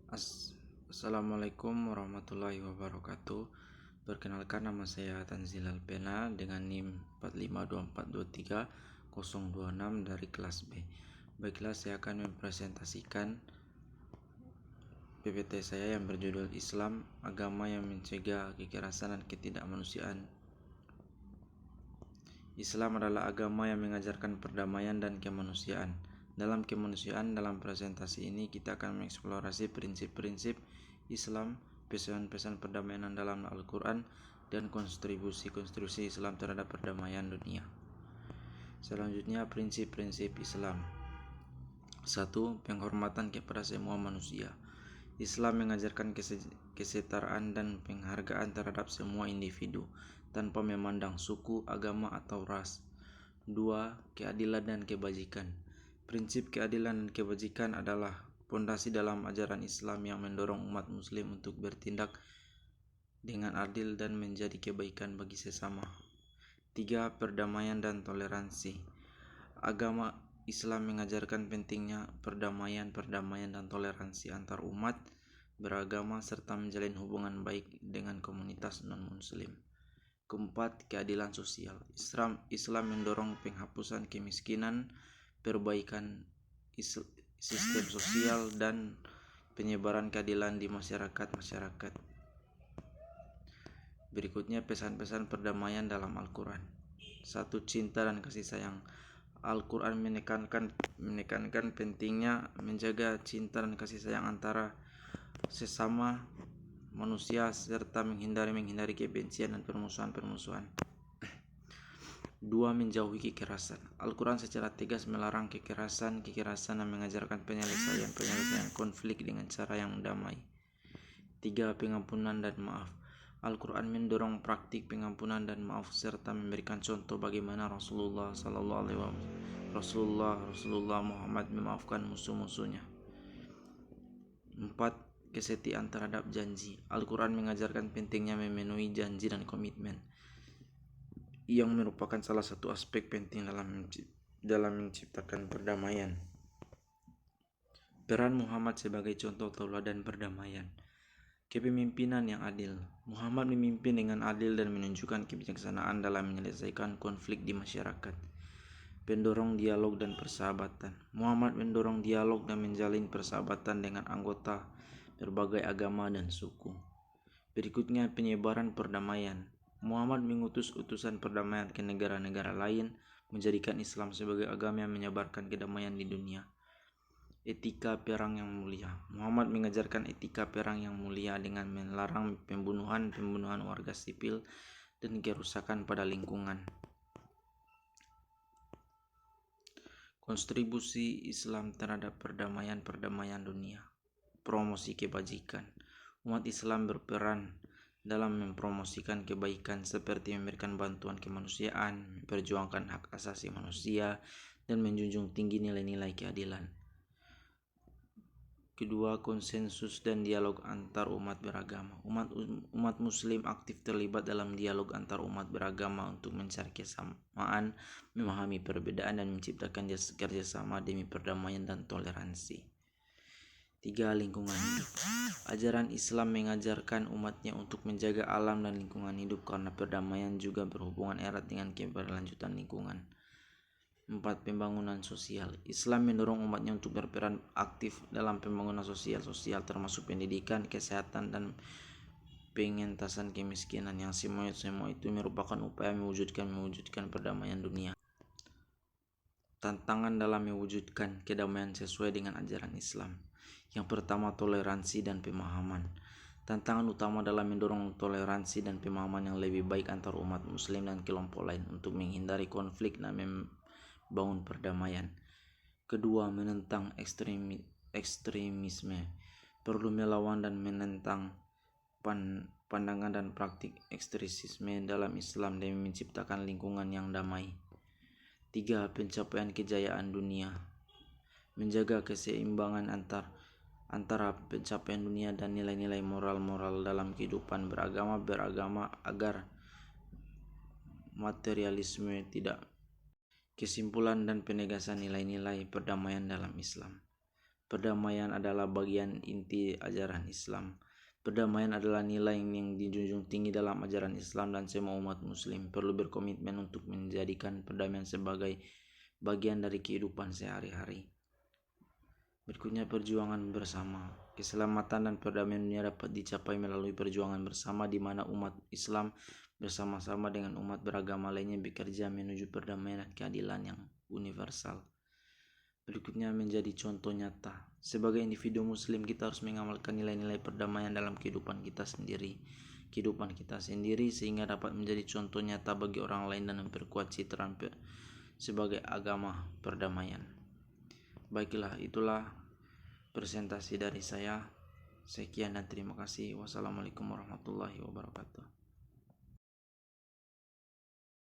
Assalamualaikum warahmatullahi wabarakatuh. Perkenalkan, nama saya Tanzil Alpena dengan NIM 452423026 dari kelas B. Baiklah, saya akan mempresentasikan PPT saya yang berjudul Islam, Agama yang Mencegah Kekerasan dan Ketidakmanusiaan. Islam adalah agama yang mengajarkan perdamaian dan kemanusiaan. Dalam kemanusiaan, dalam presentasi ini kita akan mengeksplorasi prinsip-prinsip Islam, pesan-pesan perdamaian dalam Al-Quran, dan kontribusi Islam terhadap perdamaian dunia. Selanjutnya, prinsip-prinsip Islam. 1. Penghormatan kepada semua manusia. Islam mengajarkan kesetaraan dan penghargaan terhadap semua individu tanpa memandang suku, agama, atau ras. 2. Keadilan dan kebajikan. Prinsip keadilan dan kebajikan adalah pondasi dalam ajaran Islam yang mendorong umat muslim untuk bertindak dengan adil dan menjadi kebaikan bagi sesama. 3. Perdamaian dan toleransi. Agama Islam mengajarkan pentingnya perdamaian dan toleransi antar umat beragama serta menjalin hubungan baik dengan komunitas non-muslim. Keempat, keadilan sosial. Islam mendorong penghapusan kemiskinan, perbaikan sistem sosial, dan penyebaran keadilan di masyarakat. Berikutnya, pesan-pesan perdamaian dalam Al-Quran. 1. Cinta dan kasih sayang. Al-Quran menekankan pentingnya menjaga cinta dan kasih sayang antara sesama manusia serta menghindari kebencian dan permusuhan. 2. Menjauhi kekerasan. Al-Quran secara tegas melarang kekerasan dan mengajarkan penyelesaian konflik dengan cara yang damai. 3. Pengampunan dan maaf. Al-Quran mendorong praktik pengampunan dan maaf serta memberikan contoh bagaimana Rasulullah Muhammad memaafkan musuh-musuhnya. 4. Kesetiaan terhadap janji. Al-Quran mengajarkan pentingnya memenuhi janji dan komitmen, yang merupakan salah satu aspek penting dalam menciptakan perdamaian. Peran Muhammad sebagai contoh tauladan perdamaian. Kepemimpinan yang adil. Muhammad memimpin dengan adil dan menunjukkan kebijaksanaan dalam menyelesaikan konflik di masyarakat. Pendorong dialog dan persahabatan. Muhammad mendorong dialog dan menjalin persahabatan dengan anggota berbagai agama dan suku. Berikutnya, penyebaran perdamaian. Muhammad mengutus utusan perdamaian ke negara-negara lain, menjadikan Islam sebagai agama yang menyebarkan kedamaian di dunia. Etika perang yang mulia. Muhammad mengajarkan etika perang yang mulia dengan melarang pembunuhan warga sipil dan kerusakan pada lingkungan. Kontribusi Islam terhadap perdamaian dunia. Promosi kebajikan. Umat Islam berperan dalam mempromosikan kebaikan seperti memberikan bantuan kemanusiaan, memperjuangkan hak asasi manusia, dan menjunjung tinggi nilai-nilai keadilan. Kedua, konsensus dan dialog antar umat beragama. Umat muslim aktif terlibat dalam dialog antar umat beragama untuk mencari kesamaan, memahami perbedaan, dan menciptakan kerjasama demi perdamaian dan toleransi. 3. Lingkungan hidup. Ajaran Islam mengajarkan umatnya untuk menjaga alam dan lingkungan hidup karena perdamaian juga berhubungan erat dengan keberlanjutan lingkungan. 4. Pembangunan sosial. Islam mendorong umatnya untuk berperan aktif dalam pembangunan sosial termasuk pendidikan, kesehatan, dan pengentasan kemiskinan, yang semua itu merupakan upaya mewujudkan perdamaian dunia. Tantangan dalam mewujudkan kedamaian sesuai dengan ajaran Islam. Yang pertama, toleransi dan pemahaman. Tantangan utama dalam mendorong toleransi dan pemahaman yang lebih baik antar umat muslim dan kelompok lain untuk menghindari konflik dan membangun perdamaian. Kedua, menentang ekstremisme. Perlu melawan dan menentang pandangan dan praktik ekstremisme dalam Islam demi menciptakan lingkungan yang damai. 3. Pencapaian kejayaan dunia. Menjaga keseimbangan antara pencapaian dunia dan nilai-nilai moral dalam kehidupan beragama agar materialisme tidak. Kesimpulan dan penegasan nilai-nilai perdamaian dalam Islam. Perdamaian adalah bagian inti ajaran Islam. Perdamaian adalah nilai yang dijunjung tinggi dalam ajaran Islam, dan semua umat muslim perlu berkomitmen untuk menjadikan perdamaian sebagai bagian dari kehidupan sehari-hari. Berikutnya, perjuangan bersama. Keselamatan dan perdamaian dunia dapat dicapai melalui perjuangan bersama, di mana umat Islam bersama-sama dengan umat beragama lainnya bekerja menuju perdamaian dan keadilan yang universal. Berikutnya, menjadi contoh nyata. Sebagai individu muslim, kita harus mengamalkan nilai-nilai perdamaian dalam kehidupan kita sendiri, sehingga dapat menjadi contoh nyata bagi orang lain dan memperkuat citra sebagai agama perdamaian. Baiklah, itulah presentasi dari saya. Sekian dan terima kasih. Wassalamualaikum warahmatullahi wabarakatuh.